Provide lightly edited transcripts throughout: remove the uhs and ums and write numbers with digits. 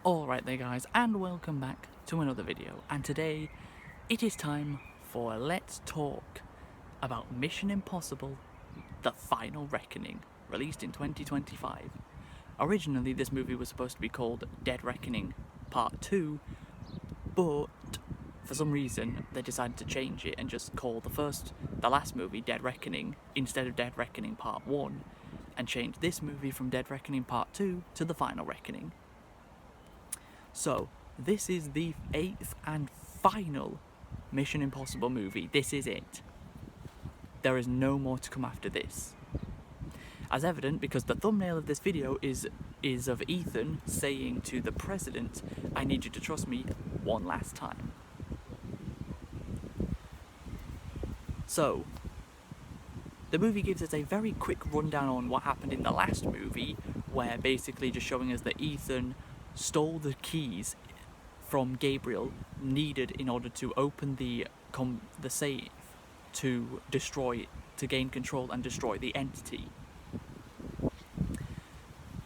Alright there guys, and welcome back to another video, and today it is time for Let's Talk about Mission Impossible: The Final Reckoning, released in 2025. Originally this movie was supposed to be called Dead Reckoning Part 2, but for some reason they decided to change it and just call the last movie Dead Reckoning instead of Dead Reckoning Part 1, and change this movie from Dead Reckoning Part 2 to The Final Reckoning. So, this is the 8th and final Mission Impossible movie. This is it. There is no more to come after this. As evident, because the thumbnail of this video is of Ethan saying to the president, "I need you to trust me one last time." So, the movie gives us a very quick rundown on what happened in the last movie, where basically just showing us that Ethan stole the keys from Gabriel needed in order to open the safe to gain control and destroy the entity.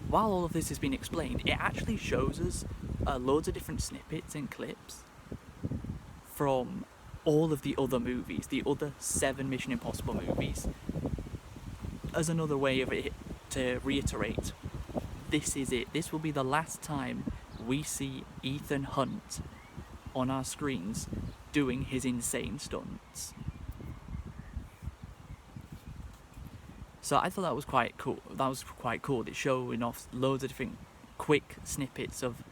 While all of this has been explained, it actually shows us loads of different snippets and clips from all of the other movies, the other 7 Mission Impossible movies, as another way of it to reiterate, this is it. This will be the last time we see Ethan Hunt on our screens doing his insane stunts. So I thought that was quite cool. It's showing off loads of different quick snippets of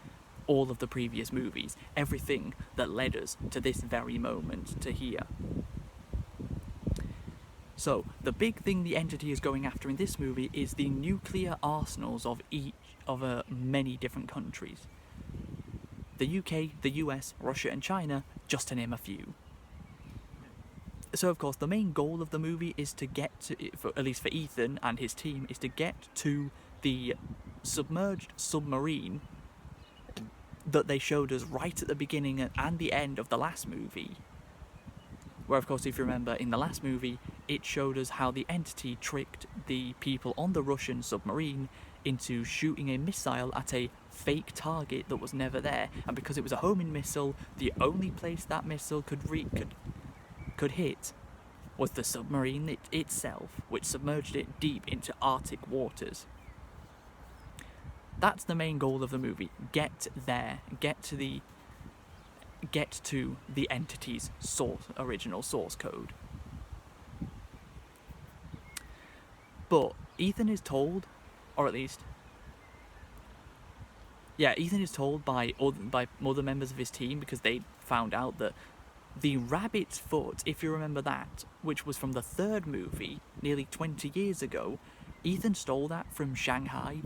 all of the previous movies, everything that led us to this very moment, to here. So, the big thing the entity is going after in this movie is the nuclear arsenals of many different countries. The UK, the US, Russia and China, just to name a few. So of course the main goal of the movie is to get to, at least for Ethan and his team, is to get to the submerged submarine that they showed us right at the beginning and the end of the last movie. Where of course, if you remember, in the last movie it showed us how the entity tricked the people on the Russian submarine into shooting a missile at a fake target that was never there, and because it was a homing missile, the only place that missile could hit was the submarine itself, which submerged it deep into Arctic waters. That's the main goal of the movie. Get there. Get to the entity's original source code. But Ethan is told, or at least, Ethan is told by other members of his team, because they found out that the rabbit's foot, if you remember that, which was from the 3rd movie, nearly 20 years ago, Ethan stole that from Shanghai,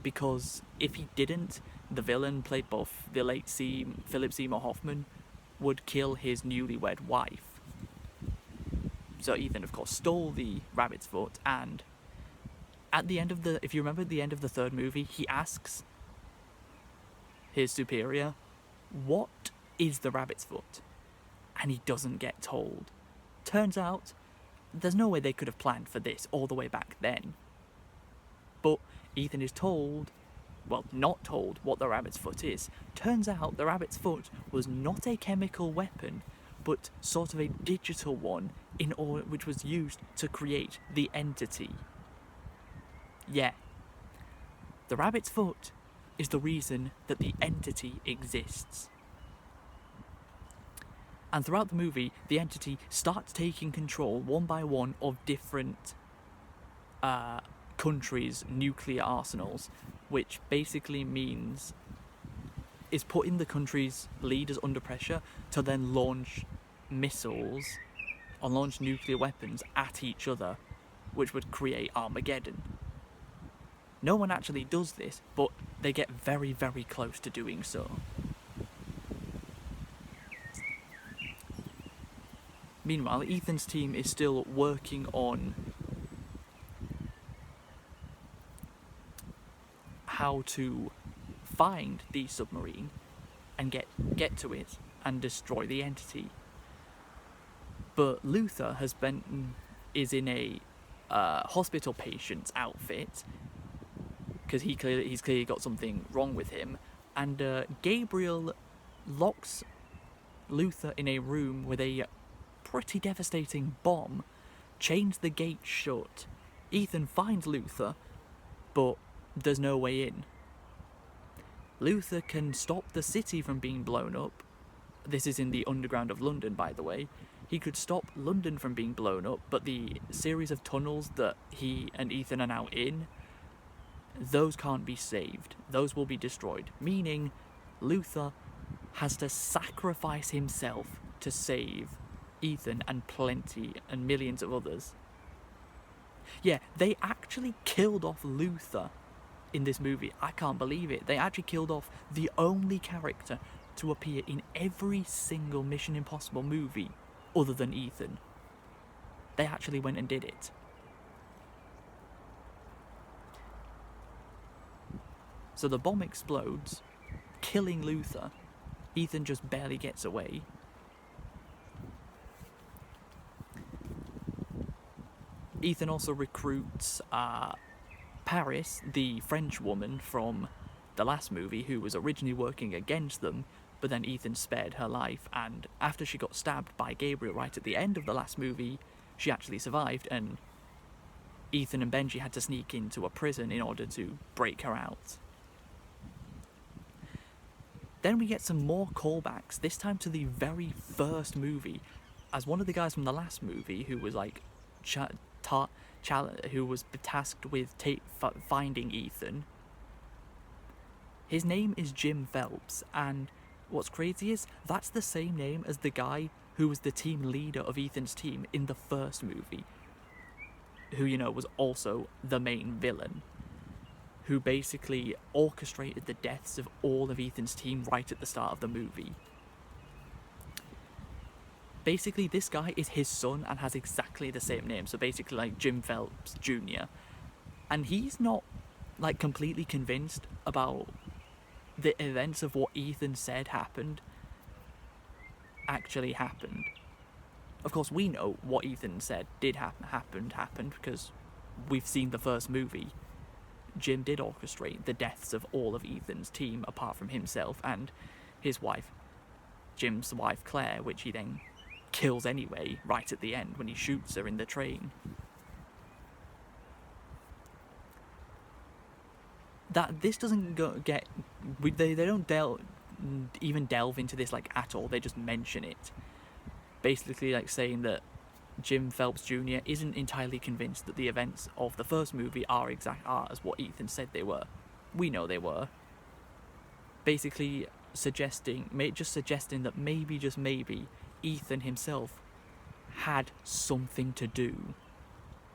because if he didn't, the villain, played by the late Philip Seymour Hoffman, would kill his newlywed wife. So Ethan, of course, stole the rabbit's foot, and at the end of if you remember the end of the 3rd movie, he asks his superior, "What is the rabbit's foot?" And he doesn't get told. Turns out, there's no way they could have planned for this all the way back then. But Ethan is told, well, not told what the rabbit's foot is. Turns out the rabbit's foot was not a chemical weapon, but sort of a digital one, which was used to create the entity. Yeah. The rabbit's foot is the reason that the entity exists. And throughout the movie, the entity starts taking control one by one of different countries' nuclear arsenals, which basically means is putting the country's leaders under pressure to then launch missiles or launch nuclear weapons at each other, which would create Armageddon. No one actually does this, but they get very, very close to doing so. Meanwhile, Ethan's team is still working on how to find the submarine and get to it and destroy the entity. But Luther is in a hospital patient's outfit, because he's clearly got something wrong with him, and Gabriel locks Luther in a room with a pretty devastating bomb, chains the gate shut. Ethan finds Luther, but there's no way in. Luther can stop the city from being blown up. This is in the underground of London, by the way. He could stop London from being blown up, but the series of tunnels that he and Ethan are now in, those can't be saved. Those will be destroyed, meaning Luther has to sacrifice himself to save Ethan and plenty and millions of others. Yeah, they actually killed off Luther in this movie. I can't believe it. They actually killed off the only character to appear in every single Mission Impossible movie other than Ethan. They actually went and did it. So the bomb explodes, killing Luther. Ethan just barely gets away. Ethan also recruits Paris, the French woman from the last movie, who was originally working against them, but then Ethan spared her life, and after she got stabbed by Gabriel right at the end of the last movie, she actually survived, and Ethan and Benji had to sneak into a prison in order to break her out. Then we get some more callbacks, this time to the very first movie, as one of the guys from the last movie, who was like who was tasked with finding Ethan. His name is Jim Phelps, and what's crazy is that's the same name as the guy who was the team leader of Ethan's team in the first movie, who, you know, was also the main villain, who basically orchestrated the deaths of all of Ethan's team right at the start of the movie. Basically, this guy is his son and has exactly the same name, so basically like Jim Phelps Jr. And he's not like completely convinced about the events of what Ethan said actually happened. Of course, we know what Ethan said did happened because we've seen the first movie. Jim did orchestrate the deaths of all of Ethan's team apart from himself and his wife, Jim's wife Claire, which he then kills anyway right at the end when he shoots her in the train. That this doesn't they don't even delve into this like at all. They just mention it, basically like saying that Jim Phelps Jr. isn't entirely convinced that the events of the first movie are as what Ethan said they were. We know they were. Basically suggesting that maybe, just maybe, Ethan himself had something to do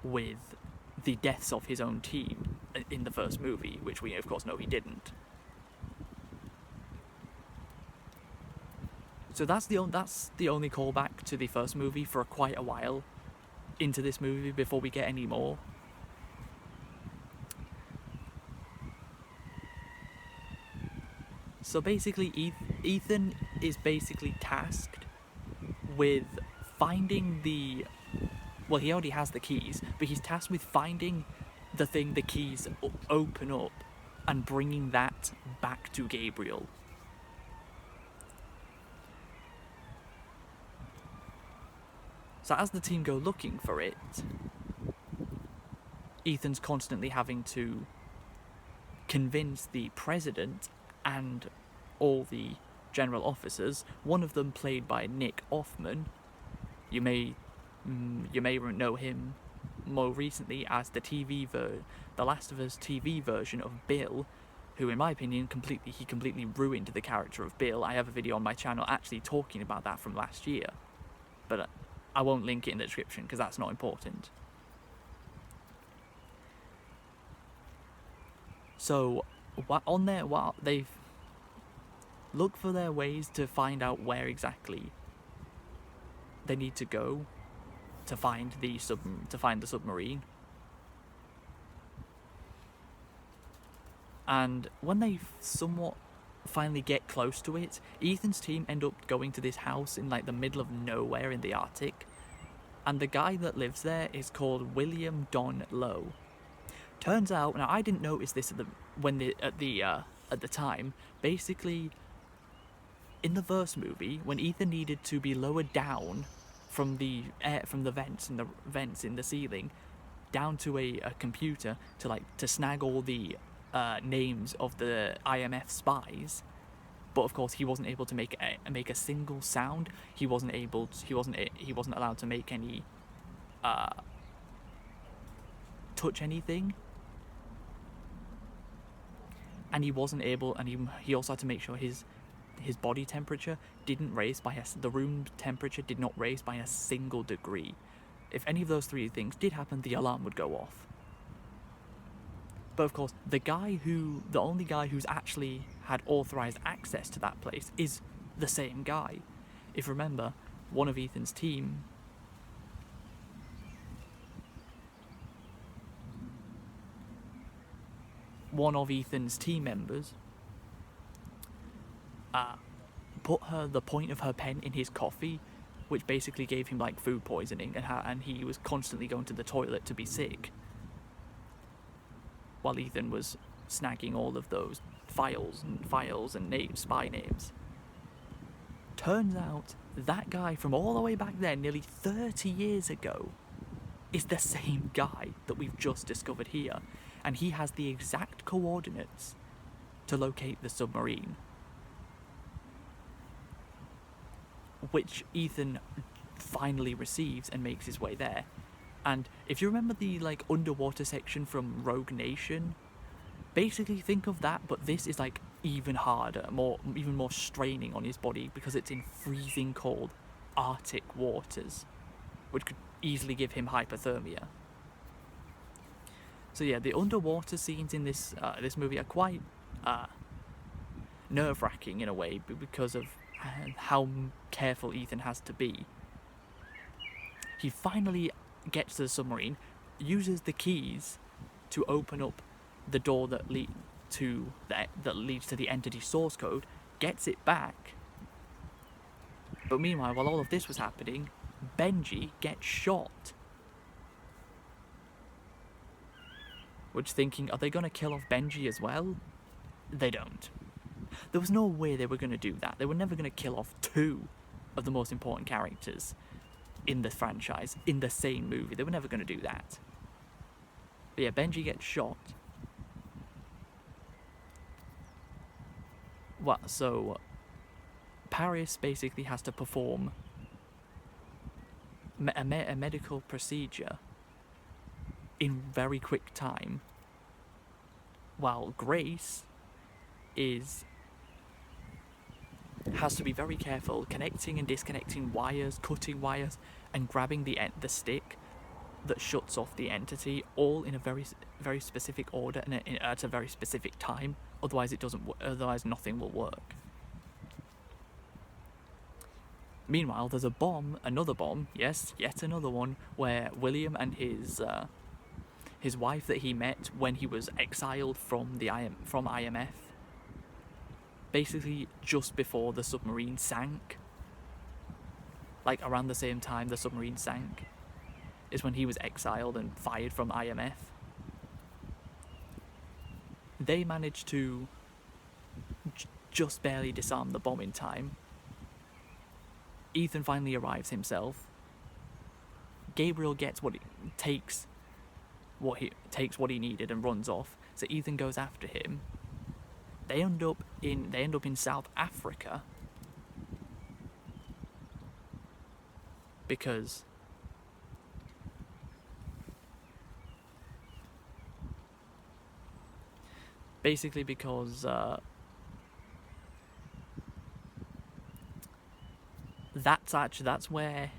with the deaths of his own team in the first movie, which we of course know he didn't. So that's the only callback to the first movie for quite a while into this movie before we get any more. So basically, Ethan is basically tasked with finding the... Well, he already has the keys, but he's tasked with finding the thing the keys open up and bringing that back to Gabriel. So as the team go looking for it, Ethan's constantly having to convince the president and all the general officers, one of them played by Nick Offerman. You may know him more recently as the Last of Us TV version of Bill, who in my opinion completely ruined the character of Bill. I have a video on my channel actually talking about that from last year, but I won't link it in the description because that's not important. So while they've looked for their ways to find out where exactly they need to go to find the submarine. And when they somewhat finally get close to it, Ethan's team end up going to this house in like the middle of nowhere in the Arctic, and the guy that lives there is called William Don Lowe. Turns out, now I didn't notice this at the at the time. Basically, in the first movie, when Ethan needed to be lowered down from the vents in the ceiling down to a computer to snag all the names of the IMF spies, but of course he wasn't able to make a single sound. He wasn't allowed to make any touch anything, and he wasn't able, and he also had to make sure his body temperature didn't raise the room temperature did not raise by a single degree. If any of those three things did happen, the alarm would go off. But of course, the only guy who's actually had authorized access to that place is the same guy. If you remember, one of Ethan's team members put the point of her pen in his coffee, which basically gave him like food poisoning, and he was constantly going to the toilet to be sick, while Ethan was snagging all of those files and names, spy names. Turns out that guy from all the way back then, nearly 30 years ago, is the same guy that we've just discovered here, and he has the exact coordinates to locate the submarine, which Ethan finally receives and makes his way there. And if you remember the underwater section from Rogue Nation, basically think of that, but this is even harder, even more straining on his body, because it's in freezing cold Arctic waters, which could easily give him hypothermia. So yeah, the underwater scenes in this movie are quite nerve-wracking in a way, because of how careful Ethan has to be. He finally gets to the submarine, uses the keys to open up the door that leads to the entity source code, gets it back. But meanwhile, while all of this was happening, Benji gets shot. Which, thinking, are they going to kill off Benji as well? They don't. There was no way they were going to do that. They were never going to kill off two of the most important characters in the franchise in the same movie. They were never going to do that. But yeah, Benji gets shot. So Paris basically has to perform a medical procedure in very quick time, while Grace has to be very careful connecting and disconnecting wires, cutting wires, and grabbing the stick that shuts off the entity, all in a very, very specific order and at a very specific time. Otherwise, otherwise nothing will work. Meanwhile, there's another bomb, yes, yet another one, where William and his wife that he met when he was exiled from IMF, basically just before the submarine sank, around the same time the submarine sank, is when he was exiled and fired from IMF. They managed to just barely disarm the bomb in time. Ethan finally arrives himself. Gabriel takes what he needed and runs off. So Ethan goes after him. They end up in South Africa because that's where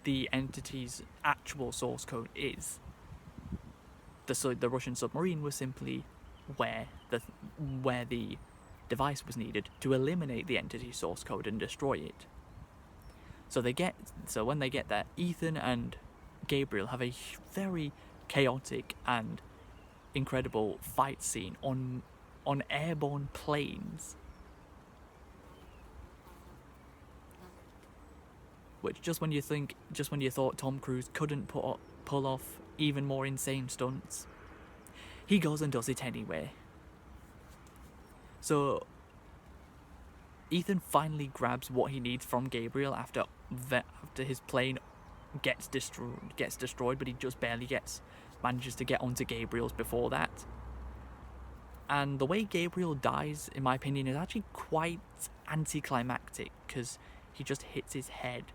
the entity's actual source code is. The Russian submarine was simply where the device was needed to eliminate the entity source code and destroy it. So when they get there, Ethan and Gabriel have a very chaotic and incredible fight scene on airborne planes, which just when you thought Tom Cruise couldn't pull off even more insane stunts, he goes and does it anyway. So Ethan finally grabs what he needs from Gabriel after his plane gets destroyed, but he just barely manages to get onto Gabriel's before that. And the way Gabriel dies, in my opinion, is actually quite anticlimactic, because he just hits his head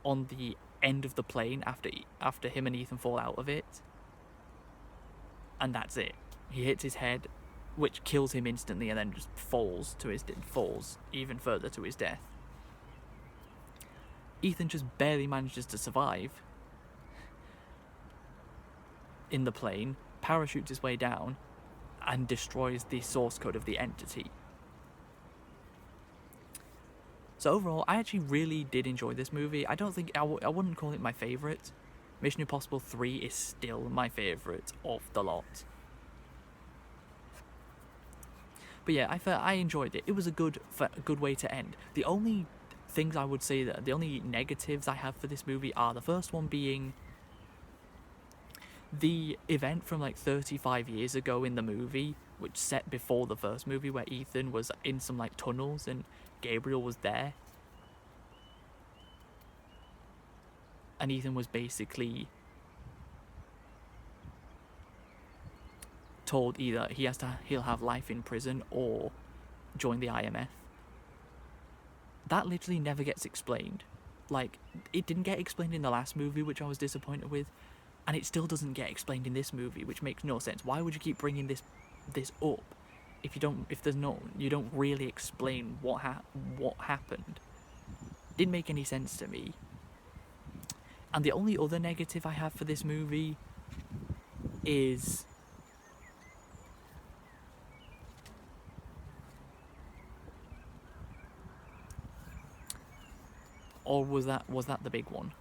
on the end of the plane after him and Ethan fall out of it, and that's it. He hits his head, which kills him instantly, and then just falls even further to his death. Ethan just barely manages to survive in the plane, parachutes his way down, and destroys the source code of the entity. So overall, I actually really did enjoy this movie. I don't think I wouldn't call it my favourite. Mission Impossible 3 is still my favourite of the lot. But yeah, I enjoyed it. It was a good way to end. The only things I would say that the only negatives I have for this movie are the first one being the event from like 35 years ago in the movie, which set before the first movie, where Ethan was in some like tunnels and Gabriel was there. And Ethan was basically told either he'll have life in prison or join the IMF. That literally never gets explained. Like, it didn't get explained in the last movie, which I was disappointed with, and it still doesn't get explained in this movie, which makes no sense. Why would you keep bringing this up if you don't really explain what happened? Didn't make any sense to me. And the only other negative I have for this movie is or was that the big one?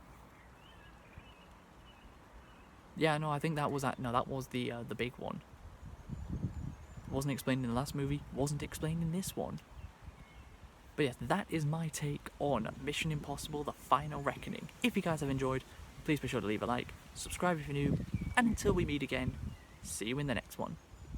Yeah, no, I think that was the big one. Wasn't explained in the last movie, wasn't explained in this one. But yes, that is my take on Mission Impossible: The Final Reckoning. If you guys have enjoyed, please be sure to leave a like, subscribe if you're new, and until we meet again, see you in the next one.